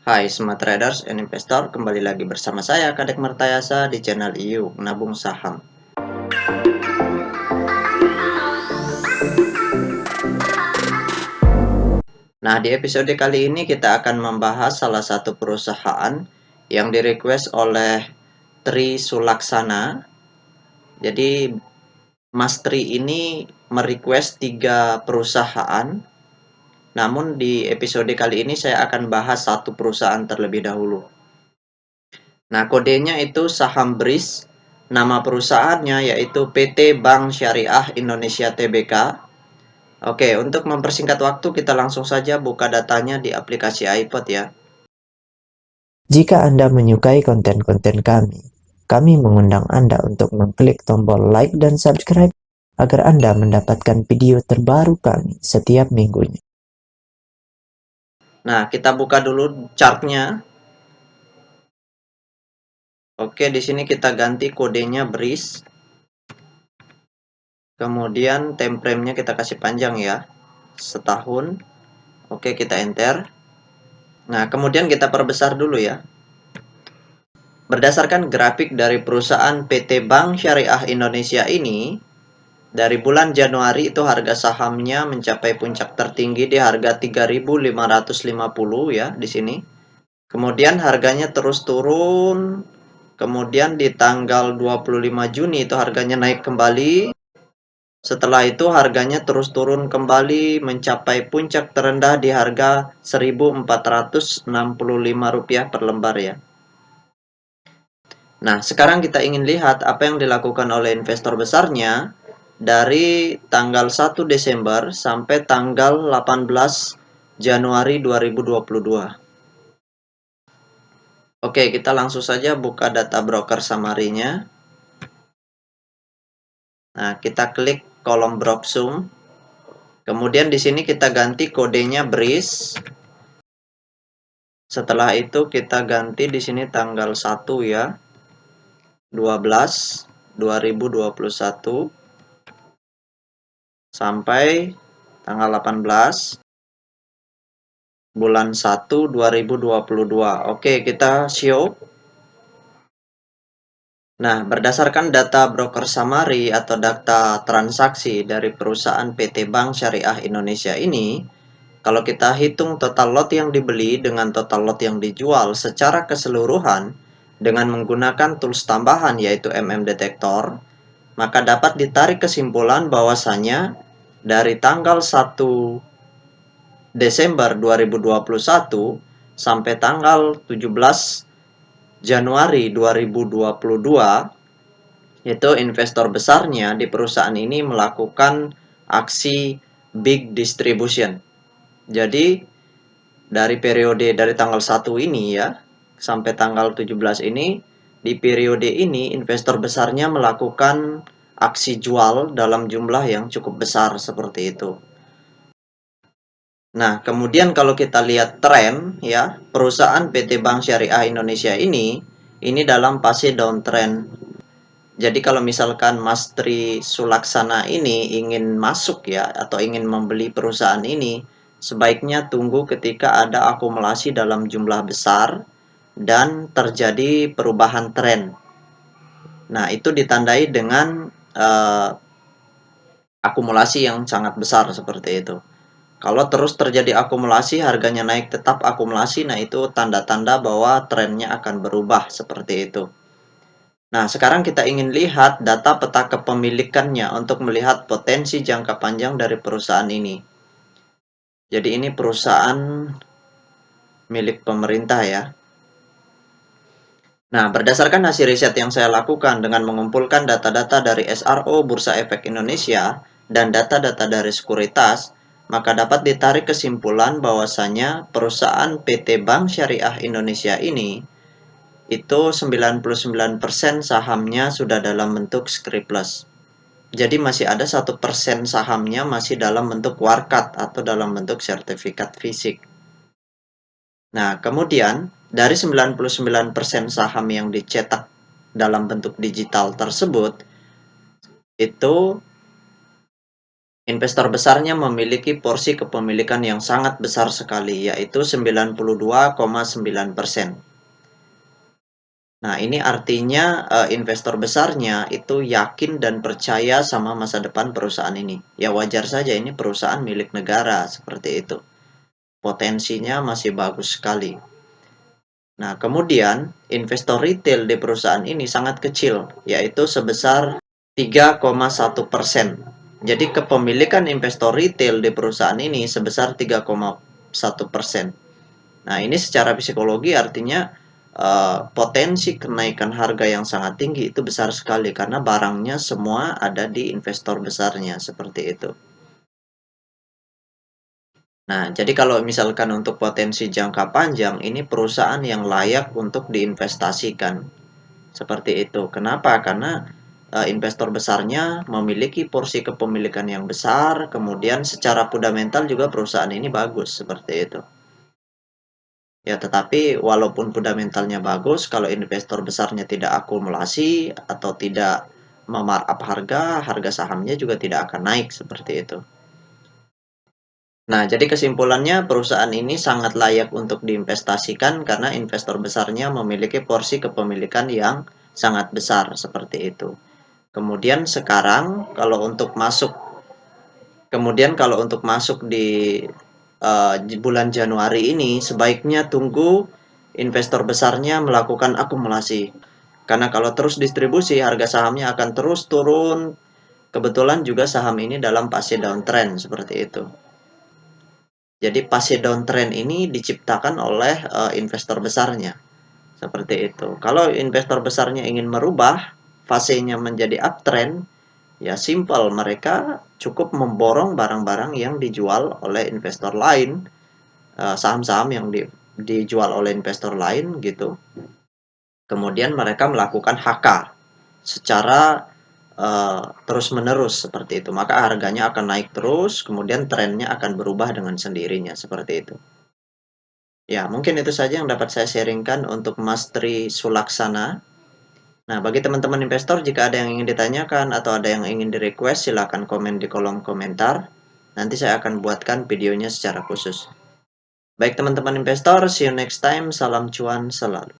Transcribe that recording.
Hai Smart Traders and Investor, kembali lagi bersama saya Kadek Martayasa di channel IU Nabung Saham. Nah, di episode kali ini kita akan membahas salah satu perusahaan yang di-request oleh Tri Sulaksana. Jadi Mas Tri ini merequest 3 perusahaan. Namun di episode kali ini saya akan bahas satu perusahaan terlebih dahulu. Nah, kodenya itu saham BRIS. Nama perusahaannya yaitu PT Bank Syariah Indonesia Tbk. Oke, untuk mempersingkat waktu kita langsung saja buka datanya di aplikasi iPod ya. Jika Anda menyukai konten-konten kami mengundang Anda untuk mengklik tombol like dan subscribe agar Anda mendapatkan video terbaru kami setiap minggunya. Nah, kita buka dulu chartnya. Oke, di sini kita ganti kodenya BRIS. Kemudian time frame-nya kita kasih panjang ya. Setahun. Oke, kita enter. Nah, kemudian kita perbesar dulu ya. Berdasarkan grafik dari perusahaan PT Bank Syariah Indonesia ini, dari bulan Januari itu harga sahamnya mencapai puncak tertinggi di harga 3.550 ya di sini. Kemudian harganya terus turun. Kemudian di tanggal 25 Juni itu harganya naik kembali. Setelah itu harganya terus turun kembali mencapai puncak terendah di harga Rp1.465 per lembar ya. Nah, sekarang kita ingin lihat apa yang dilakukan oleh investor besarnya dari tanggal 1 Desember sampai tanggal 18 Januari 2022. Oke, kita langsung saja buka data broker summary-nya. Nah, kita klik kolom Broksum. Kemudian di sini kita ganti kodenya BRIS. Setelah itu kita ganti di sini tanggal 1 ya. 12 2021 sampai tanggal 18 bulan 1 2022. Oke, kita show. Nah, berdasarkan data broker summary atau data transaksi dari perusahaan PT Bank Syariah Indonesia ini, kalau kita hitung total lot yang dibeli dengan total lot yang dijual secara keseluruhan dengan menggunakan tools tambahan yaitu Detektor, maka dapat ditarik kesimpulan bahwasanya dari tanggal 1 Desember 2021 sampai tanggal 17 Januari 2022 itu investor besarnya di perusahaan ini melakukan aksi big distribution. Jadi dari periode dari tanggal 1 ini ya sampai tanggal 17 ini, di periode ini investor besarnya melakukan aksi jual dalam jumlah yang cukup besar seperti itu. Nah, kemudian kalau kita lihat tren ya, perusahaan PT Bank Syariah Indonesia ini dalam fase downtrend. Jadi kalau misalkan Mas Tri Sulaksana ini ingin masuk ya atau ingin membeli perusahaan ini, sebaiknya tunggu ketika ada akumulasi dalam jumlah besar dan terjadi perubahan tren. Nah, itu ditandai dengan akumulasi yang sangat besar seperti itu. Kalau terus terjadi akumulasi, harganya naik tetap akumulasi, nah itu tanda-tanda bahwa trennya akan berubah seperti itu. Nah, sekarang kita ingin lihat data peta kepemilikannya untuk melihat potensi jangka panjang dari perusahaan ini. Jadi ini perusahaan milik pemerintah ya. Nah, berdasarkan hasil riset yang saya lakukan dengan mengumpulkan data-data dari SRO Bursa Efek Indonesia dan data-data dari sekuritas, maka dapat ditarik kesimpulan bahwasanya perusahaan PT Bank Syariah Indonesia ini itu 99% sahamnya sudah dalam bentuk scriptless. Jadi masih ada 1% sahamnya masih dalam bentuk warkat atau dalam bentuk sertifikat fisik. Nah, kemudian dari 99% saham yang dicetak dalam bentuk digital tersebut, itu Investor besarnya memiliki porsi kepemilikan yang sangat besar sekali, yaitu 92,9%. Nah, ini artinya investor besarnya itu yakin dan percaya sama masa depan perusahaan ini. Ya wajar saja, ini perusahaan milik negara, seperti itu. Potensinya masih bagus sekali. Nah, kemudian investor retail di perusahaan ini sangat kecil, yaitu sebesar 3,1%. Jadi kepemilikan investor retail di perusahaan ini sebesar 3,1%. Nah, ini secara psikologi artinya potensi kenaikan harga yang sangat tinggi itu besar sekali karena barangnya semua ada di investor besarnya, seperti itu. Nah, jadi kalau misalkan untuk potensi jangka panjang, ini perusahaan yang layak untuk diinvestasikan. Seperti itu. Kenapa? Karena investor besarnya memiliki porsi kepemilikan yang besar, kemudian secara fundamental juga perusahaan ini bagus, seperti itu. Ya, tetapi walaupun fundamentalnya bagus, kalau investor besarnya tidak akumulasi atau tidak memarkup harga, harga sahamnya juga tidak akan naik, seperti itu. Nah, jadi kesimpulannya perusahaan ini sangat layak untuk diinvestasikan karena investor besarnya memiliki porsi kepemilikan yang sangat besar, seperti itu. Kemudian sekarang kalau untuk masuk di bulan Januari ini sebaiknya tunggu investor besarnya melakukan akumulasi. Karena kalau terus distribusi harga sahamnya akan terus turun. Kebetulan juga saham ini dalam fase downtrend, seperti itu. Jadi fase downtrend ini diciptakan oleh investor besarnya. Seperti itu. Kalau investor besarnya ingin merubah fasenya menjadi uptrend, ya simpel, mereka cukup memborong barang-barang yang dijual oleh investor lain, saham-saham yang dijual oleh investor lain gitu. Kemudian mereka melakukan HK secara terus-menerus, seperti itu. Maka harganya akan naik terus, kemudian trennya akan berubah dengan sendirinya, seperti itu. Ya, mungkin itu saja yang dapat saya sharingkan untuk Mas Tri Sulaksana. Nah, bagi teman-teman investor, jika ada yang ingin ditanyakan atau ada yang ingin di-request, silakan komen di kolom komentar. Nanti saya akan buatkan videonya secara khusus. Baik teman-teman investor, see you next time. Salam cuan selalu.